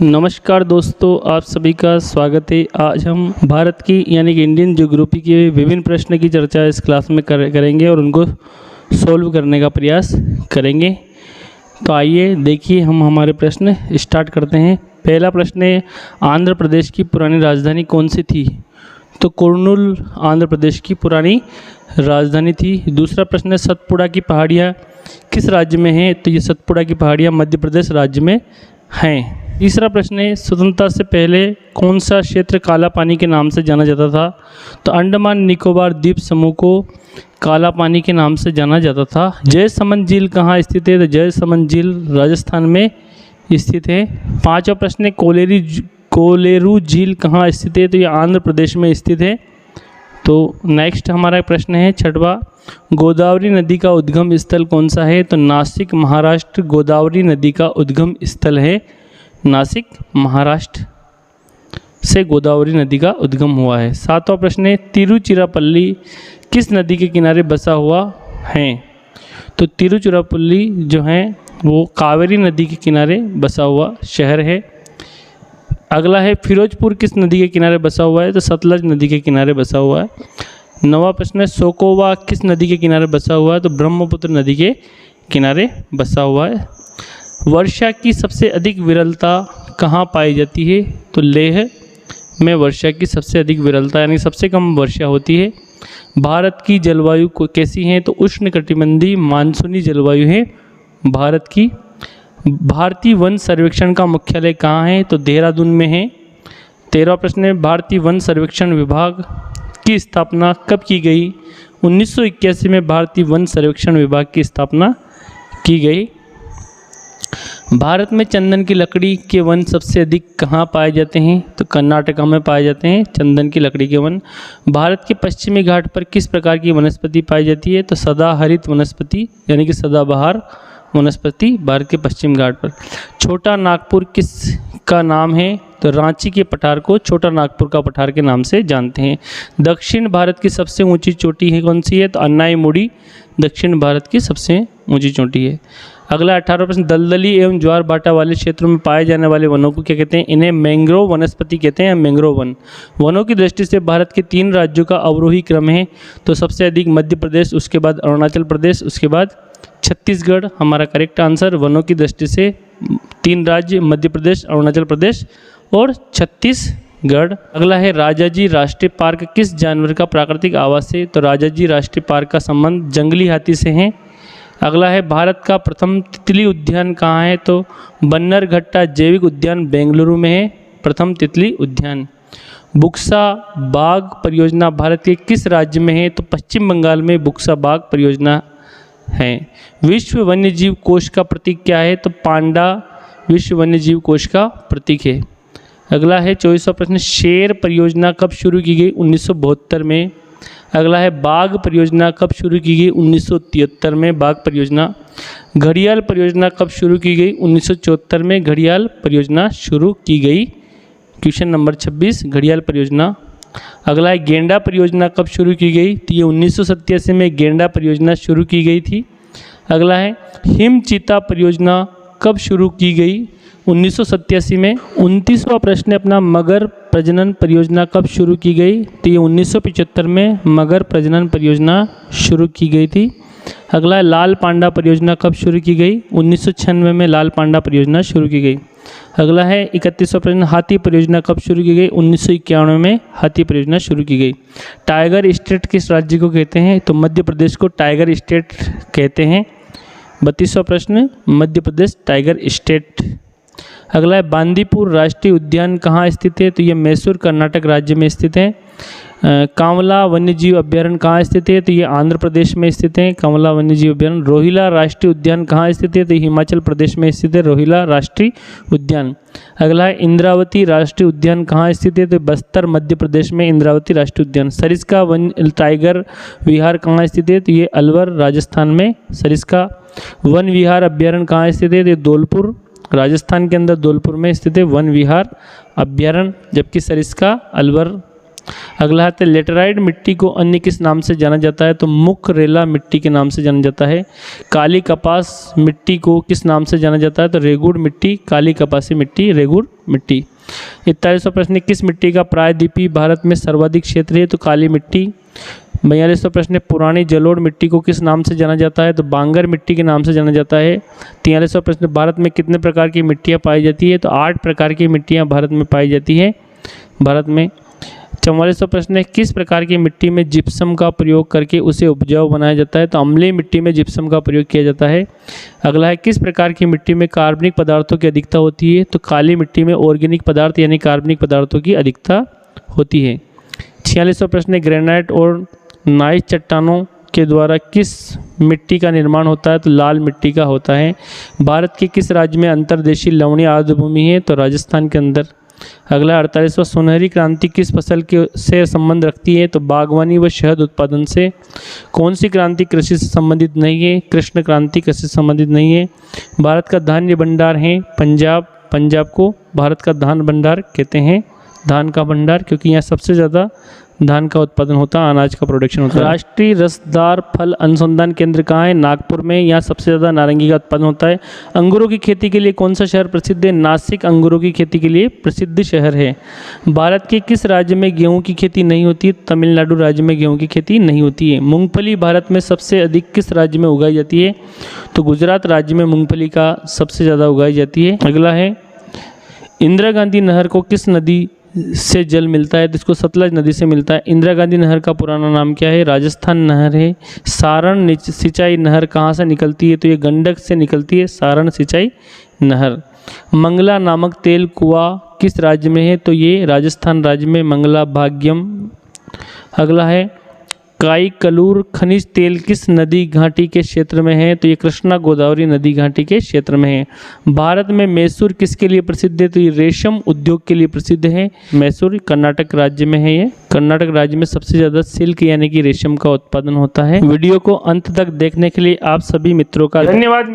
नमस्कार दोस्तों, आप सभी का स्वागत है। आज हम भारत की यानी कि इंडियन ज्योग्राफी के विभिन्न प्रश्न की चर्चा इस क्लास में करेंगे और उनको सॉल्व करने का प्रयास करेंगे। तो आइए देखिए, हम हमारे प्रश्न स्टार्ट करते हैं। पहला प्रश्न है, आंध्र प्रदेश की पुरानी राजधानी कौन सी थी? तो कुर्नूल आंध्र प्रदेश की पुरानी राजधानी थी। दूसरा प्रश्न है, सतपुड़ा की पहाड़ियाँ किस राज्य में हैं? तो ये सतपुड़ा की पहाड़ियाँ मध्य प्रदेश राज्य में हैं। तीसरा प्रश्न है, स्वतंत्रता से पहले कौन सा क्षेत्र काला पानी के नाम से जाना जाता था? तो अंडमान निकोबार द्वीप समूह को काला पानी के नाम से जाना जाता था। जयसमंद झील कहाँ स्थित है? तो जयसमंद झील राजस्थान में स्थित है। पांचवा प्रश्न है, कोलेरू झील कहाँ स्थित है? तो ये आंध्र प्रदेश में स्थित है। तो नेक्स्ट हमारा प्रश्न है छठवा, गोदावरी नदी का उद्गम स्थल कौन सा है? तो नासिक महाराष्ट्र गोदावरी नदी का उद्गम स्थल है। नासिक महाराष्ट्र से गोदावरी नदी का उद्गम हुआ है। सातवां प्रश्न है, तिरुचिरापल्ली किस नदी के किनारे बसा हुआ है? तो तिरुचिरापल्ली जो है वो कावेरी नदी के किनारे बसा हुआ शहर है। अगला है, फिरोजपुर किस नदी के किनारे बसा हुआ है? तो सतलज नदी के किनारे बसा हुआ है। नौवां प्रश्न है, सोकोवा किस नदी के किनारे बसा हुआ है? तो ब्रह्मपुत्र नदी के किनारे बसा हुआ है। वर्षा की सबसे अधिक विरलता कहाँ पाई जाती है? तो लेह में वर्षा की सबसे अधिक विरलता यानी सबसे कम वर्षा होती है। भारत की जलवायु को कैसी है? तो उष्णकटिबंधीय मानसूनी जलवायु है भारत की। भारतीय वन सर्वेक्षण का मुख्यालय कहाँ है? तो देहरादून में है। 13वां प्रश्न है, भारतीय वन सर्वेक्षण विभाग की स्थापना कब की गई? 1981 में भारतीय वन सर्वेक्षण विभाग की स्थापना की गई। भारत में चंदन की लकड़ी के वन सबसे अधिक कहाँ पाए जाते हैं? तो कर्नाटका में पाए जाते हैं चंदन की लकड़ी के वन। भारत के पश्चिमी घाट पर किस प्रकार की वनस्पति पाई जाती है? तो सदाहरित वनस्पति यानी कि सदाबहार वनस्पति भारत के पश्चिम घाट पर। छोटा नागपुर किस का नाम है? तो रांची के पठार को छोटा नागपुर का पठार के नाम से जानते हैं। दक्षिण भारत की सबसे ऊंची चोटी है कौन सी है? तो अन्नाईमुड़ी दक्षिण भारत की सबसे ऊंची चोटी है। अगला 18वां प्रश्न, दलदली एवं ज्वार भाटा वाले क्षेत्रों में पाए जाने वाले वनों को क्या कहते हैं? इन्हें मैंग्रोव वनस्पति कहते हैं, मैंग्रोव वन। वनों की दृष्टि से भारत के 3 राज्यों का अवरोही क्रम है। तो सबसे अधिक मध्य प्रदेश, उसके बाद अरुणाचल प्रदेश, उसके बाद छत्तीसगढ़ हमारा करेक्ट आंसर। वनों की दृष्टि से 3 राज्य मध्य प्रदेश, अरुणाचल प्रदेश और छत्तीसगढ़। अगला है, राजाजी राष्ट्रीय पार्क किस जानवर का प्राकृतिक आवास है? तो राजाजी राष्ट्रीय पार्क का संबंध जंगली हाथी से है। अगला है, भारत का प्रथम तितली उद्यान कहाँ है? तो बन्नरघट्टा जैविक उद्यान बेंगलुरु में है प्रथम तितली उद्यान। बुक्सा बाग परियोजना भारत के किस राज्य में है? तो पश्चिम बंगाल में बुक्सा बाग परियोजना है। विश्व वन्यजीव कोष का प्रतीक क्या है? तो पांडा विश्व वन्यजीव कोष का प्रतीक है। अगला है 24वां प्रश्न, शेर परियोजना कब शुरू की गई? 1972 में। अगला है, बाघ परियोजना कब शुरू की गई? 1973 में बाघ परियोजना। घड़ियाल परियोजना कब शुरू की गई? 1974 में घड़ियाल परियोजना शुरू की गई। क्वेश्चन नंबर 26, घड़ियाल परियोजना। अगला है, गेंडा परियोजना कब शुरू की गई? तो ये 1987 में गेंडा परियोजना शुरू की गई थी। अगला है, हिम चीता परियोजना कब शुरू की गई? 1987 में। 29वां प्रश्न अपना, मगर प्रजनन परियोजना कब शुरू की गई? तो ये 1975 में मगर प्रजनन परियोजना शुरू की गई थी। अगला है, लाल पांडा परियोजना कब शुरू की गई? 1996 में लाल पांडा परियोजना शुरू की गई। अगला है 31वां प्रश्न, हाथी परियोजना कब शुरू की गई? 1991 में हाथी परियोजना शुरू की गई। टाइगर स्टेट किस राज्य को कहते हैं? तो मध्य प्रदेश को टाइगर स्टेट कहते हैं। 32वां प्रश्न, मध्य प्रदेश टाइगर स्टेट। अगला है, बांदीपुर राष्ट्रीय उद्यान कहाँ स्थित है? तो ये मैसूर कर्नाटक राज्य में स्थित है। कांवला वन्यजीव अभ्यारण्य कहाँ स्थित है? तो ये आंध्र प्रदेश में स्थित है कांवला वन्यजीव अभ्यारण्य। रोहिला राष्ट्रीय उद्यान कहाँ स्थित है? तो हिमाचल प्रदेश में स्थित है रोहिला राष्ट्रीय उद्यान। अगला है, इंद्रावती राष्ट्रीय उद्यान कहाँ स्थित है? तो बस्तर मध्य प्रदेश में इंद्रावती राष्ट्रीय उद्यान। सरिस्का वन टाइगर विहार कहाँ स्थित है? तो ये अलवर राजस्थान में सरिस्का वन विहार अभ्यारण्य कहाँ स्थित है? तो धौलपुर राजस्थान के अंदर धौलपुर में स्थित है वन विहार अभ्यारण्य, जबकि सरिस्का अलवर अगला है लेटेराइट मिट्टी को अन्य किस नाम से जाना जाता है? तो मुखरेला मिट्टी के नाम से जाना जाता है। काली कपास मिट्टी को किस नाम से जाना जाता है? तो रेगुड़ मिट्टी, काली कपासी मिट्टी, रेगुड़ मिट्टी। 41वां प्रश्न, किस मिट्टी का प्रायद्वीपीय भारत में सर्वाधिक क्षेत्र है? तो काली मिट्टी। 42वां प्रश्न, पुरानी जलोढ़ मिट्टी को किस नाम से जाना जाता है? तो बांगर मिट्टी के नाम से जाना जाता है। 43वां प्रश्न, भारत में कितने प्रकार की मिट्टियाँ पाई जाती है? तो 8 प्रकार की मिट्टियाँ भारत में पाई जाती है भारत में। 44वां प्रश्न है, किस प्रकार की मिट्टी में जिप्सम का प्रयोग करके उसे उपजाऊ बनाया जाता है? तो अम्लीय मिट्टी में जिप्सम का प्रयोग किया जाता है। अगला है, किस प्रकार की मिट्टी में कार्बनिक पदार्थों की अधिकता होती है? तो काली मिट्टी में ऑर्गेनिक पदार्थ यानी कार्बनिक पदार्थों की अधिकता होती है। 46वां प्रश्न है, ग्रेनाइट और नाइस चट्टानों के द्वारा किस मिट्टी का निर्माण होता है? तो लाल मिट्टी का होता है। भारत के किस राज्य में अंतर्देशीय लवणीय आर्द्र भूमि है? तो राजस्थान के अंदर। अगला 48वां, सुनहरी क्रांति किस फसल के से संबंध रखती है? तो बागवानी व शहद उत्पादन से। कौन सी क्रांति कृषि से संबंधित नहीं है? कृष्ण क्रांति कृषि से संबंधित नहीं है। भारत का धान्य भंडार है पंजाब। पंजाब को भारत का धान भंडार कहते हैं, धान का भंडार, क्योंकि यहाँ सबसे ज़्यादा धान का उत्पादन होता है, अनाज का प्रोडक्शन होता है। राष्ट्रीय रसदार फल अनुसंधान केंद्र कहाँ है? नागपुर में। यहाँ सबसे ज़्यादा नारंगी का उत्पादन होता है। अंगूरों की खेती के लिए कौन सा शहर प्रसिद्ध है? नासिक अंगूरों की खेती के लिए प्रसिद्ध शहर है। भारत के किस राज्य में गेहूं की खेती नहीं होती है? तमिलनाडु राज्य में गेहूं की खेती नहीं होती है। मूंगफली भारत में सबसे अधिक किस राज्य में उगाई जाती है? तो गुजरात राज्य में मूंगफली का सबसे ज़्यादा उगाई जाती है। अगला है, इंदिरा गांधी नहर को किस नदी से जल मिलता है? तो इसको सतलज नदी से मिलता है। इंदिरा गांधी नहर का पुराना नाम क्या है? राजस्थान नहर है। सारण सिंचाई नहर कहाँ से निकलती है? तो ये गंडक से निकलती है, सारण सिंचाई नहर। मंगला नामक तेल कुआं किस राज्य में है? तो ये राजस्थान राज्य में, मंगला भाग्यम। अगला है, काई कलूर खनिज तेल किस नदी घाटी के क्षेत्र में है? तो ये कृष्णा गोदावरी नदी घाटी के क्षेत्र में है। भारत में मैसूर किसके लिए प्रसिद्ध है? तो ये रेशम उद्योग के लिए प्रसिद्ध है। मैसूर कर्नाटक राज्य में है। ये कर्नाटक राज्य में सबसे ज़्यादा सिल्क यानी कि रेशम का उत्पादन होता है। वीडियो को अंत तक देखने के लिए आप सभी मित्रों का धन्यवाद।